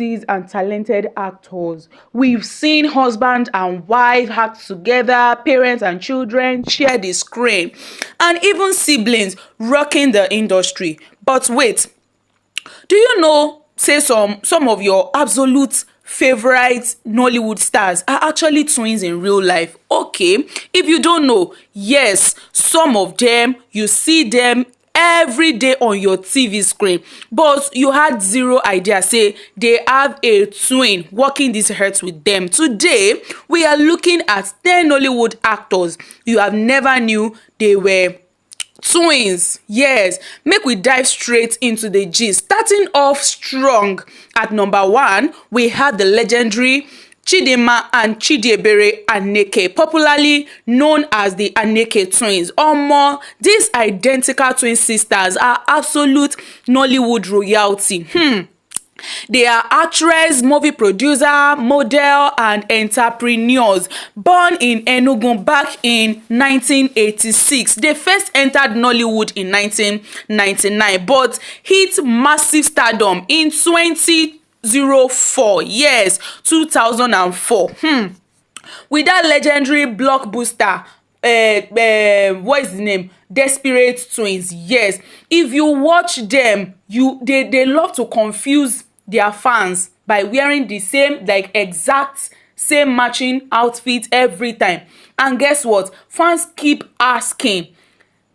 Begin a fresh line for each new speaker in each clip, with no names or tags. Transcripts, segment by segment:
celebrities and talented actors. We've seen husband and wife act together, parents and children share the screen, and even siblings rocking the industry. But wait, do you know, say some of your absolute favorite Nollywood stars are actually twins in real life? Okay, if you don't know, yes, some of them, you see them every day on your TV screen, but you had zero idea say they have a twin walking this earth with them. Today we are looking at 10 Nollywood actors you have never knew they were twins. Yes, make we dive straight into the gist. Starting off strong, at number 1 we have the legendary Chidinma and Chidiebere Aneke, popularly known as the Aneke twins. These identical twin sisters are absolute Nollywood royalty. They are actress, movie producer, model, and entrepreneurs. Born in Enugu back in 1986, they first entered Nollywood in 1999, but hit massive stardom in 2004. Yes, 2004. With that legendary blockbuster, what is the name? Desperate Twins. Yes, if you watch them, they love to confuse their fans by wearing the same, like exact same matching outfit every time. And guess what? Fans keep asking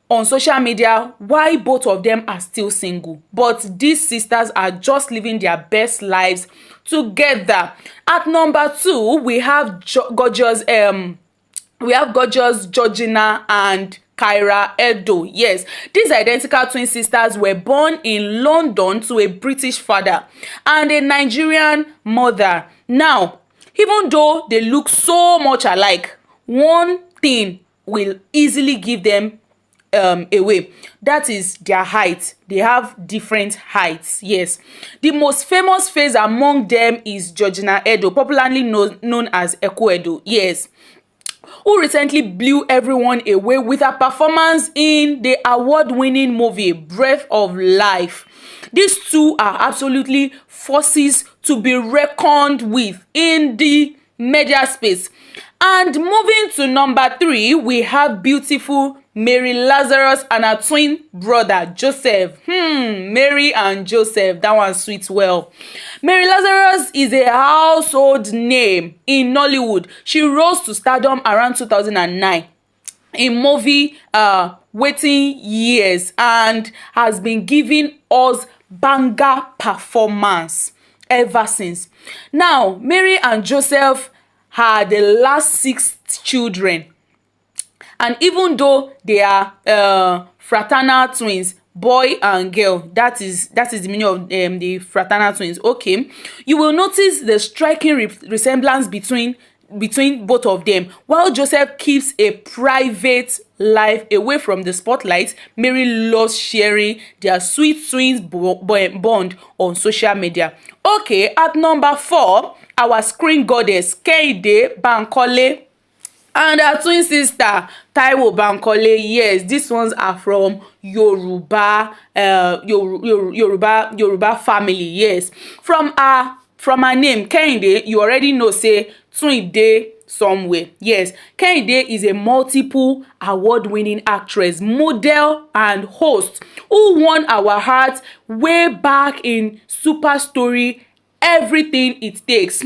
on social media why both of them are still single, but these sisters are just living their best lives together. At number 2 we have gorgeous Georgina and Kyra Edo. Yes, these identical twin sisters were born in London to a British father and a Nigerian mother. Now, even though they look so much alike, one thing will easily give them away. That is their height. They have different heights. Yes, the most famous face among them is Georgina Edo, popularly known as Eku Edo. Yes, who recently blew everyone away with her performance in the award-winning movie Breath of Life. These two are absolutely forces to be reckoned with in the media space. And moving to number 3, we have beautiful Mary Lazarus and her twin brother Joseph. Mary and Joseph, that one sweet well. Mary Lazarus is a household name in Nollywood. She rose to stardom around 2009 in movie Waiting Years and has been giving us banger performance ever since. Now, Mary and Joseph had the last 6 children, and even though they are fraternal twins, boy and girl, that is the meaning of the fraternal twins. Okay, you will notice the striking resemblance between both of them. While Joseph keeps a private life away from the spotlight, Mary loves sharing their sweet twins bond on social media. Okay, at number 4, our screen goddess Kehinde Bankole and her twin sister Taiwo Bankole. Yes, these ones are from Yoruba family. Yes, from her name Kehinde, you already know say twin dey somewhere. Yes, Kehinde is a multiple award-winning actress, model, and host who won our hearts way back in Super Story Everything It Takes.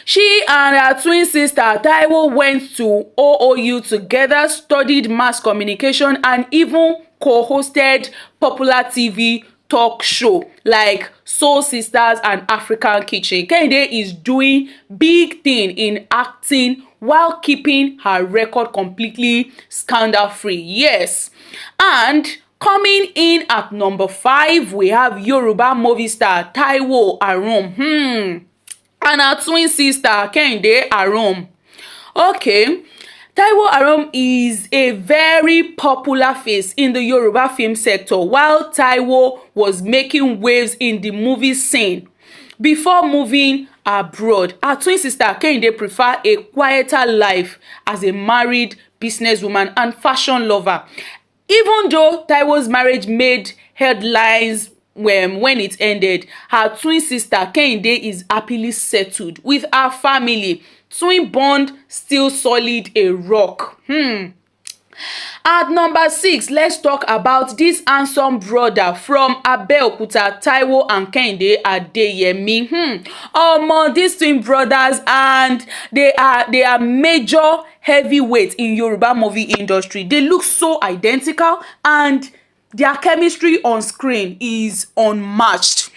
She and her twin sister Taiwo went to OOU together, studied mass communication, and even co-hosted popular TV talk show like Soul Sisters and African Kitchen. Kehinde is doing big thing in acting while keeping her record completely scandal-free. Yes, and coming in at number 5, we have Yoruba movie star Taiwo Arom. And her twin sister Kehinde Arom. Okay, Taiwo Arom is a very popular face in the Yoruba film sector, while Taiwo was making waves in the movie scene before moving abroad. Her twin sister Kehinde prefer a quieter life as a married businesswoman and fashion lover. Even though Taiwo's marriage made headlines when it ended, her twin sister Kehinde is happily settled with her family. Twin bond still solid, a rock. At number 6, let's talk about this handsome brother from Abeokuta, Taiwo and Kehinde Adeyemi. These twin brothers, and they are major heavyweights in Yoruba movie industry. They look so identical, and their chemistry on screen is unmatched.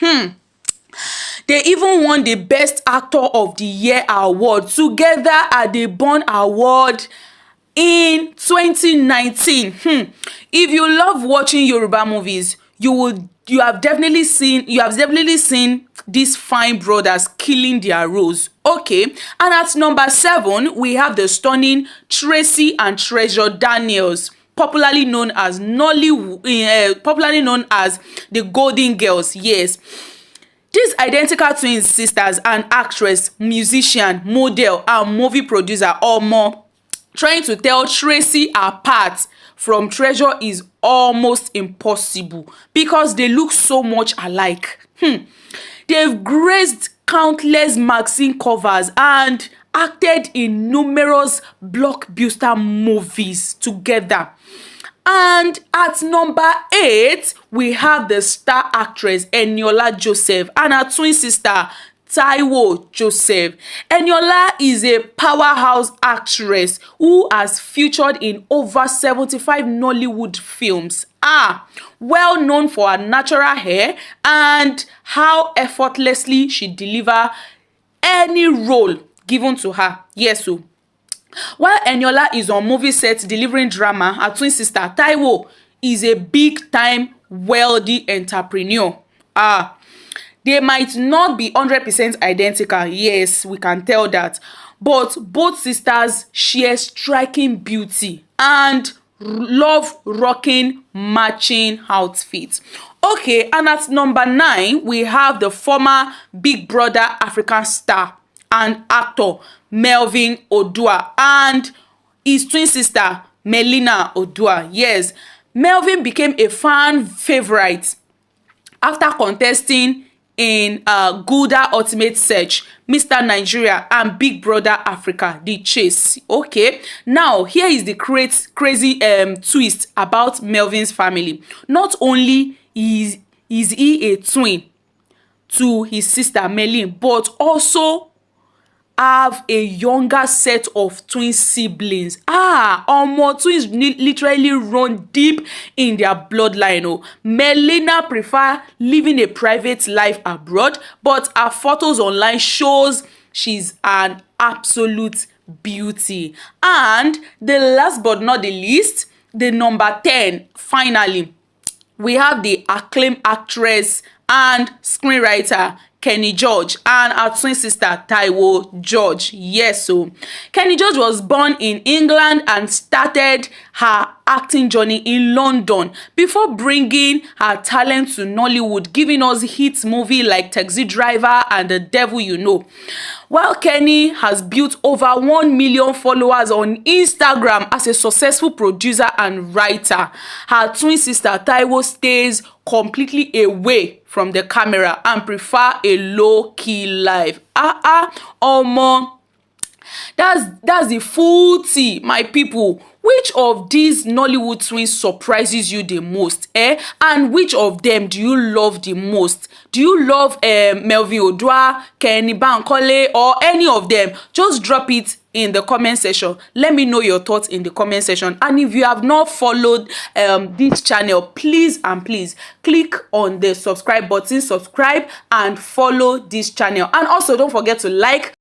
They even won the Best Actor of the Year award together at the Bond Award in 2019. If you love watching Yoruba movies, you have definitely seen these fine brothers killing their roles. Okay, and at number 7, we have the stunning Tracy and Treasure Daniels, popularly known as Nollywood, popularly known as the Golden Girls. Yes, these identical twin sisters, an actress, musician, model, and movie producer, trying to tell Tracy apart from Treasure is almost impossible because they look so much alike. They've graced countless magazine covers and acted in numerous blockbuster movies together. And at number 8, we have the star actress Eniola Joseph and her twin sister Taiwo Joseph. Eniola is a powerhouse actress who has featured in over 75 Nollywood films. Well known for her natural hair and how effortlessly she delivers any role given to her. Yes, so while Eniola is on movie sets delivering drama, her twin sister Taiwo is a big-time wealthy entrepreneur. They might not be 100% identical, yes, we can tell that, but both sisters share striking beauty and love rocking matching outfits. Okay, and at number 9, we have the former Big Brother African star and actor Melvin Odua and his twin sister Melina Odua. Yes, Melvin became a fan favorite after contesting in Gulda Ultimate Search, Mr. Nigeria, and Big Brother Africa, The Chase. Okay, now here is the crazy twist about Melvin's family. Not only is he a twin to his sister Melin, but also have a younger set of twin siblings. Twins literally run deep in their bloodline. Melina prefer living a private life abroad, but her photos online shows she's an absolute beauty. And the last but not the least, the number 10, finally, we have the acclaimed actress and screenwriter Kenny George and her twin sister Taiwo George. Yes, so Kenny George was born in England and started her acting journey in London before bringing her talent to Nollywood, giving us hit movies like Taxi Driver and The Devil You Know. While Kenny has built over 1 million followers on Instagram as a successful producer and writer, her twin sister Taiwo stays completely away from the camera and prefer a low-key life. That's the full tea, my people. Which of these Nollywood twins surprises you the most, and which of them do you love the most? Do you love Melvin Odua, Kenny Bankole, or any of them? Just drop it in the comment section. Let me know your thoughts in the comment section. And if you have not followed this channel, please click on the subscribe button, subscribe and follow this channel. And also don't forget to like,